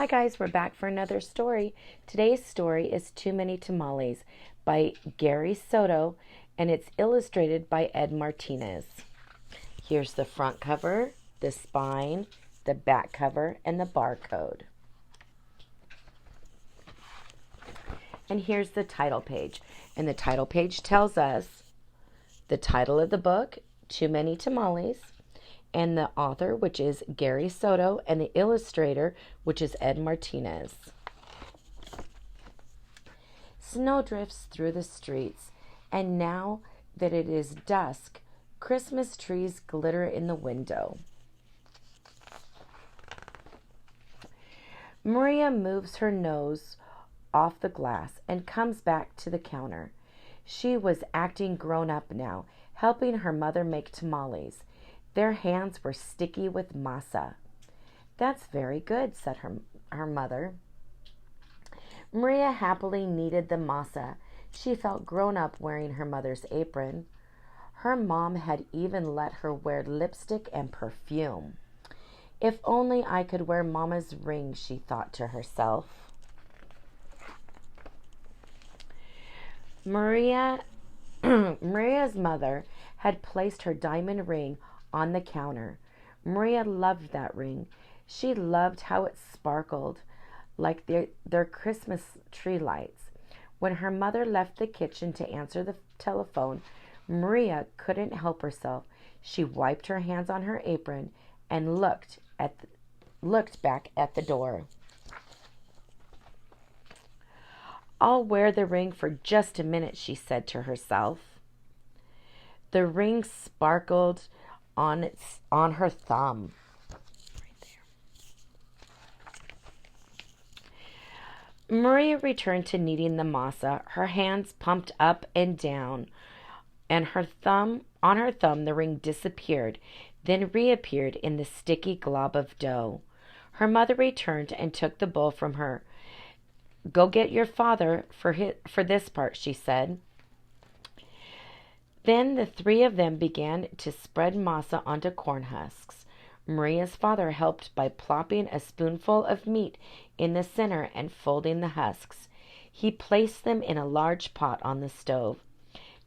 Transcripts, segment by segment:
Hi guys, we're back for another story. Today's story is Too Many Tamales by Gary Soto, and it's illustrated by Ed Martinez. Here's the front cover, the spine, the back cover, and the barcode. And here's the title page. And the title page tells us the title of the book, Too Many Tamales, and the author, which is Gary Soto, and the illustrator, which is Ed Martinez. Snow drifts through the streets, and now that it is dusk, Christmas trees glitter in the window. Maria moves her nose off the glass and comes back to the counter. She was acting grown up now, helping her mother make tamales. Their hands were sticky with masa. "That's very good," said her mother. Maria happily kneaded the masa. She felt grown up wearing her mother's apron. Her mom had even let her wear lipstick and perfume. "If only I could wear Mama's ring," she thought to herself. Maria's mother had placed her diamond ring on the counter. Maria loved that ring. She loved how it sparkled like their Christmas tree lights. When her mother left the kitchen to answer the telephone, Maria couldn't help herself. She wiped her hands on her apron and looked back at the door. "I'll wear the ring for just a minute," she said to herself. The ring sparkled on her thumb. Right there. Maria returned to kneading the masa. Her hands pumped up and down, and on her thumb the ring disappeared, then reappeared in the sticky glob of dough. Her mother returned and took the bowl from her. "Go get your father for this part," she said. Then the three of them began to spread masa onto corn husks. Maria's father helped by plopping a spoonful of meat in the center and folding the husks. He placed them in a large pot on the stove.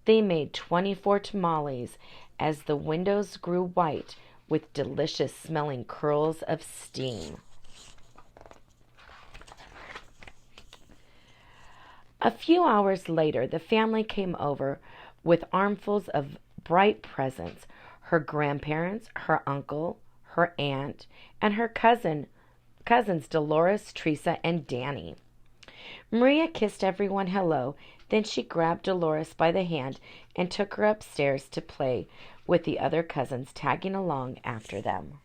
They made 24 tamales as the windows grew white with delicious smelling curls of steam. A few hours later, the family came over with armfuls of bright presents. Her grandparents, her uncle, her aunt, and her cousins Dolores, Teresa, and Danny. Maria kissed everyone hello. Then she grabbed Dolores by the hand and took her upstairs to play with the other cousins, tagging along after them.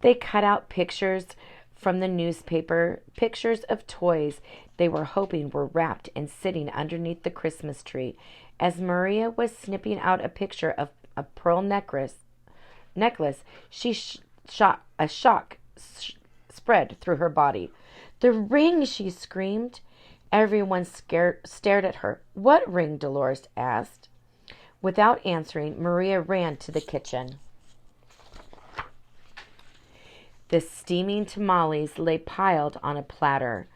They cut out pictures from the newspaper, pictures of toys they were hoping were wrapped and sitting underneath the Christmas tree. As Maria was snipping out a picture of a pearl necklace, she shot a shock spread through her body. "The ring!" she screamed. Everyone stared at her. "What ring?" Dolores asked. Without answering, Maria ran to the kitchen. The steaming tamales lay piled on a platter.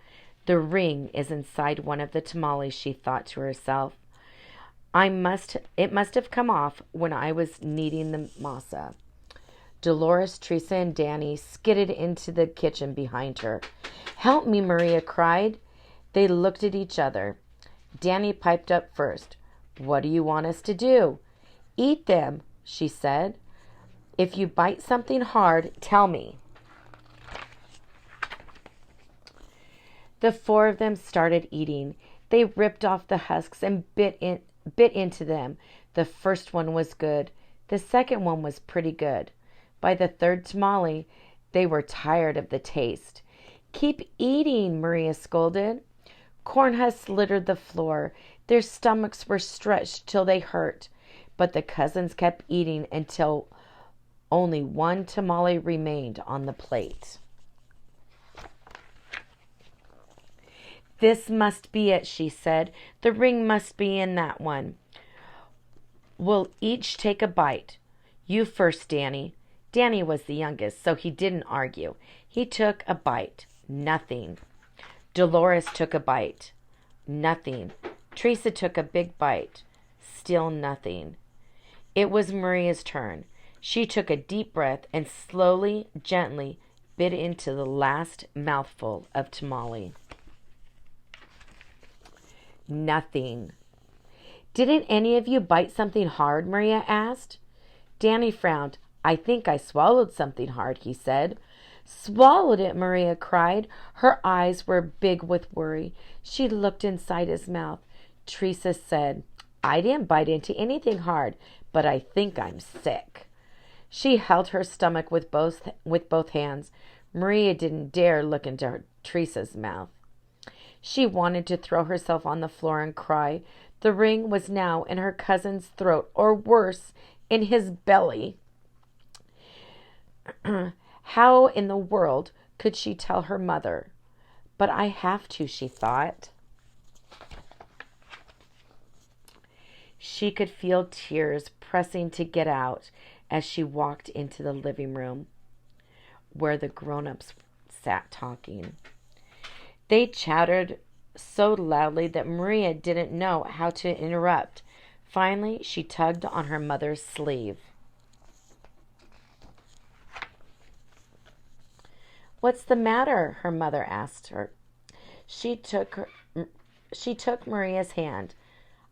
"The ring is inside one of the tamales," she thought to herself. It must have come off when I was kneading the masa." Dolores, Teresa, and Danny skidded into the kitchen behind her. "Help me," Maria cried. They looked at each other. Danny piped up first. "What do you want us to do?" "Eat them," she said. "If you bite something hard, tell me." The four of them started eating. They ripped off the husks and bit into them. The first one was good. The second one was pretty good. By the third tamale, they were tired of the taste. "Keep eating," Maria scolded. Corn husks littered the floor. Their stomachs were stretched till they hurt. But the cousins kept eating until only one tamale remained on the plate. "This must be it," she said. "The ring must be in that one. We'll each take a bite. You first, Danny." Danny was the youngest, so he didn't argue. He took a bite. Nothing. Dolores took a bite. Nothing. Teresa took a big bite. Still nothing. It was Maria's turn. She took a deep breath and slowly, gently bit into the last mouthful of tamale. Nothing. Didn't any of you bite something hard? Maria asked. Danny frowned. I think I swallowed something hard, he said. Swallowed it, Maria cried. Her eyes were big with worry. She looked inside his mouth. Teresa said, I didn't bite into anything hard, but I think I'm sick. She held her stomach with both hands. Maria didn't dare look into Teresa's mouth. She wanted to throw herself on the floor and cry. The ring was now in her cousin's throat, or worse, in his belly. How in the world could she tell her mother? But I have to, she thought. She could feel tears pressing to get out as she walked into the living room where the grown-ups sat talking. They chattered so loudly that Maria didn't know how to interrupt. Finally, she tugged on her mother's sleeve. What's the matter? Her mother asked her. She took Maria's hand.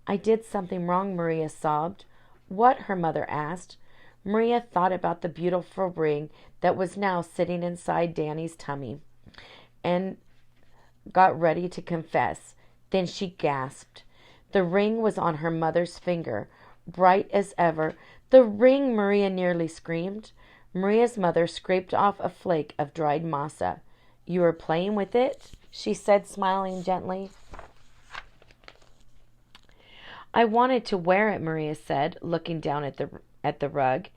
I did something wrong, Maria sobbed. What? Her mother asked. Maria thought about the beautiful ring that was now sitting inside Danny's tummy and got ready to confess. Then she gasped. The ring was on her mother's finger, bright as ever. The ring, Maria nearly screamed. Maria's mother scraped off a flake of dried masa. You were playing with it? She said, smiling gently. I wanted to wear it, Maria said, looking down at the rug.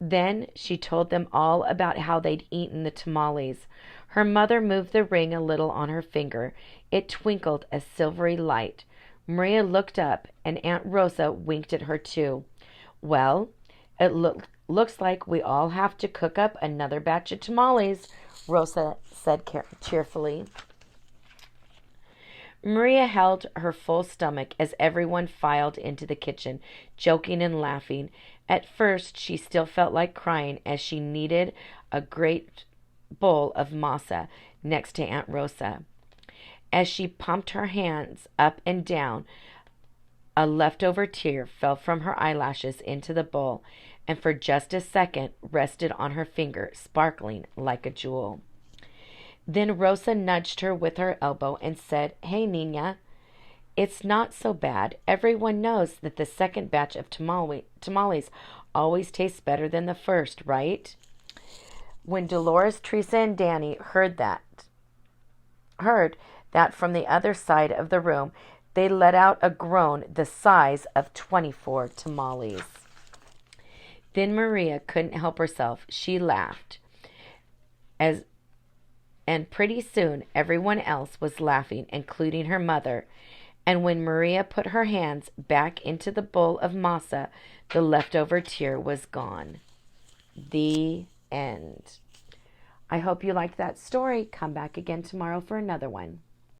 Then she told them all about how they'd eaten the tamales. Her mother moved the ring a little on her finger. It twinkled a silvery light. Maria looked up, and Aunt Rosa winked at her too. Well, it looks like we all have to cook up another batch of tamales, Rosa said cheerfully. Maria held her full stomach as everyone filed into the kitchen, joking and laughing. At first, she still felt like crying as she kneaded a great bowl of masa next to Aunt Rosa. As she pumped her hands up and down, a leftover tear fell from her eyelashes into the bowl, and for just a second rested on her finger, sparkling like a jewel. Then Rosa nudged her with her elbow and said, Hey, Nina, it's not so bad. Everyone knows that the second batch of tamales always tastes better than the first, right? When Dolores, Teresa, and Danny heard that from the other side of the room, they let out a groan the size of 24 tamales. Then Maria couldn't help herself. She laughed. And pretty soon everyone else was laughing, including her mother. And when Maria put her hands back into the bowl of masa, the leftover tear was gone. The end. I hope you liked that story. Come back again tomorrow for another one.